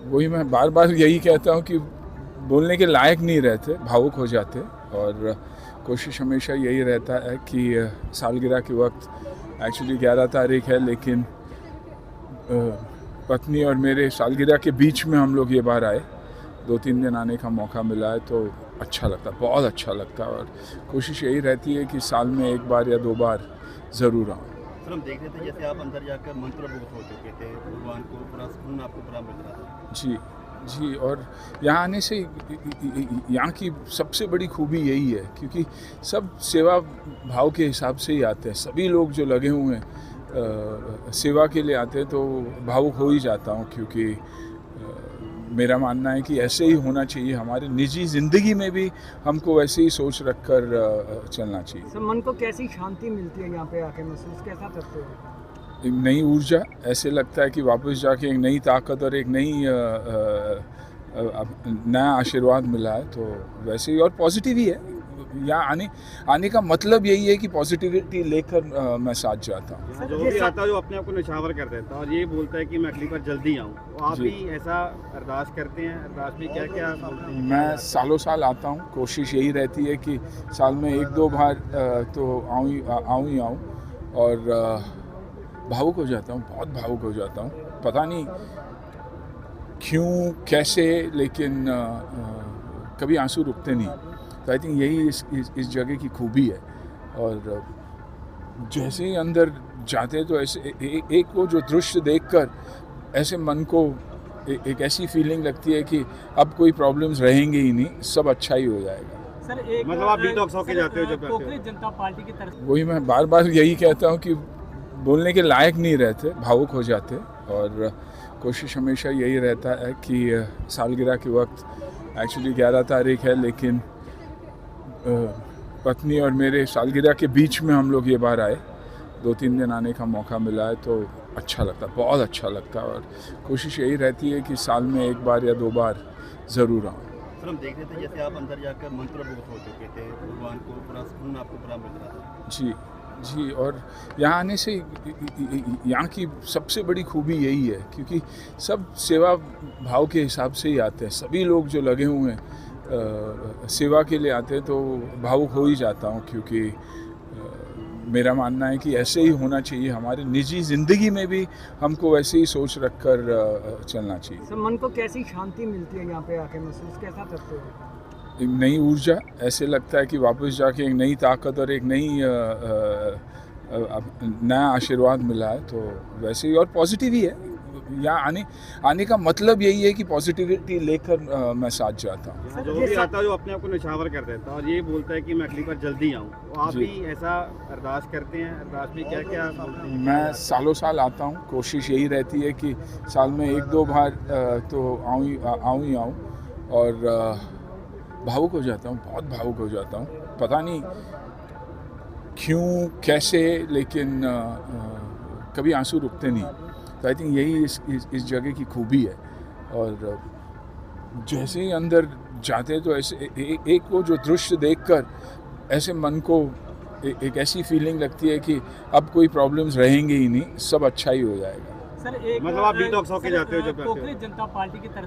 वही मैं बार बार यही कहता हूँ कि बोलने के लायक नहीं रहते, भावुक हो जाते। और कोशिश हमेशा यही रहता है कि सालगिरह के वक्त एक्चुअली 11 तारीख है, लेकिन पत्नी और मेरे सालगिरह के बीच में हम लोग ये बार आए, 2-3 दिन आने का मौका मिला है, तो अच्छा लगता, बहुत अच्छा लगता। और कोशिश यही रहती है कि साल में 1 बार या 2 बार ज़रूर आऊँ। सर, हम देख रहे थे जैसे आप अंदर जाकर मंत्रमुग्ध हो चुके थे, भगवान को पूरा सुकून आपको पूरा मिल रहा था। जी, जी। और यहाँ आने से यहाँ की सबसे बड़ी खूबी यही है, क्योंकि सब सेवा भाव के हिसाब से ही आते हैं। सभी लोग जो लगे हुए हैं सेवा के लिए आते हैं, तो भावुक हो ही जाता हूँ, क्योंकि मेरा मानना है कि ऐसे ही होना चाहिए। हमारे निजी ज़िंदगी में भी हमको वैसे ही सोच रखकर चलना चाहिए। सर, मन को कैसी शांति मिलती है यहाँ पे आके, महसूस कैसा करते हो? एक नई ऊर्जा, ऐसे लगता है कि वापस जाके एक नई ताकत और एक नई नया आशीर्वाद मिला है, तो वैसे ही। और पॉजिटिव ही है, यहाँ आने का मतलब यही है कि पॉजिटिविटी लेकर मैं साथ जाता हूँ। जो भी आता है जो अपने आप को निछावर कर देता है और ये बोलता है कि मैं अगली बार जल्दी आऊँ, तो आप भी ऐसा अरदास करते हैं? अरदास में क्या क्या बोलते हैं? मैं सालों साल आता हूँ, कोशिश यही रहती है कि साल में 1-2 बार तो आऊँ ही आऊँ। और भावुक हो जाता हूँ, बहुत भावुक हो जाता हूँ, पता नहीं क्यों कैसे, लेकिन कभी आंसू रुकते नहीं। तो आई थिंक यही इस जगह की खूबी है। और जैसे ही अंदर जाते तो ऐसे एक वो जो दृश्य देखकर ऐसे मन को एक ऐसी फीलिंग लगती है कि अब कोई प्रॉब्लम्स रहेंगे ही नहीं, सब अच्छा ही हो जाएगा। सर, एक मतलब आप डिटॉक्स होके जाते हो जब जाते हो? कोकरेज जनता पार्टी की तरफ वही मैं बार बार यही कहता हूँ कि बोलने के लायक नहीं रहते, भावुक हो जाते। और कोशिश हमेशा यही रहता है कि सालगिरह के वक्त एक्चुअली 11 तारीख है, लेकिन पत्नी और मेरे सालगिरह के बीच में हम लोग ये बार आए, 2-3 दिन आने का मौका मिला है, तो अच्छा लगता, बहुत अच्छा लगता। और कोशिश यही रहती है कि साल में 1 बार या 2 बार ज़रूर आऊँ। सर, हम देख रहे थे जैसे आप अंदर जाकर मंत्रमुग्ध हो चुके थे, भगवान को पूरा सुकून आपको पूरा मिल रहा था। जी, जी। और यहाँ आने से यहाँ की सबसे बड़ी खूबी यही है, क्योंकि सब सेवा भाव के हिसाब से ही आते हैं। सभी लोग जो लगे हुए हैं सेवा के लिए आते हैं, तो भावुक हो ही जाता हूँ, क्योंकि मेरा मानना है कि ऐसे ही होना चाहिए। हमारे निजी ज़िंदगी में भी हमको वैसे ही सोच रखकर चलना चाहिए। सर, मन को कैसी शांति मिलती है यहाँ पे आके, महसूस कैसा करते हो? एक नई ऊर्जा, ऐसे लगता है कि वापस जाके एक नई ताकत और एक नई नया आशीर्वाद मिला है, तो वैसे ही। और पॉजिटिव ही है, यहाँ आने का मतलब यही है कि पॉजिटिविटी लेकर मैं साथ जाता हूँ। जो भी आता है जो अपने आप को निछावर कर देता है और ये बोलता है कि मैं अगली बार जल्दी आऊँ, तो आप जी। भी ऐसा अरदास करते हैं? अरदास में क्या क्या बोलते हैं? मैं सालों साल आता हूँ, कोशिश यही रहती है कि साल में 1-2 बार तो आऊँ ही आऊँ। और भावुक हो जाता हूँ, बहुत भावुक हो जाता हूँ, पता नहीं क्यों कैसे, लेकिन कभी आंसू रुकते नहीं। तो आई थिंक यही इस जगह की खूबी है। और जैसे ही अंदर जाते तो ऐसे एक वो जो दृश्य देखकर ऐसे मन को एक ऐसी फीलिंग लगती है कि अब कोई प्रॉब्लम्स रहेंगे ही नहीं, सब अच्छा ही हो जाएगा। सर, एक मतलब आप डिटॉक्स होके जाते हो जब जाते हो? कोकरेज जनता पार्टी की तरफ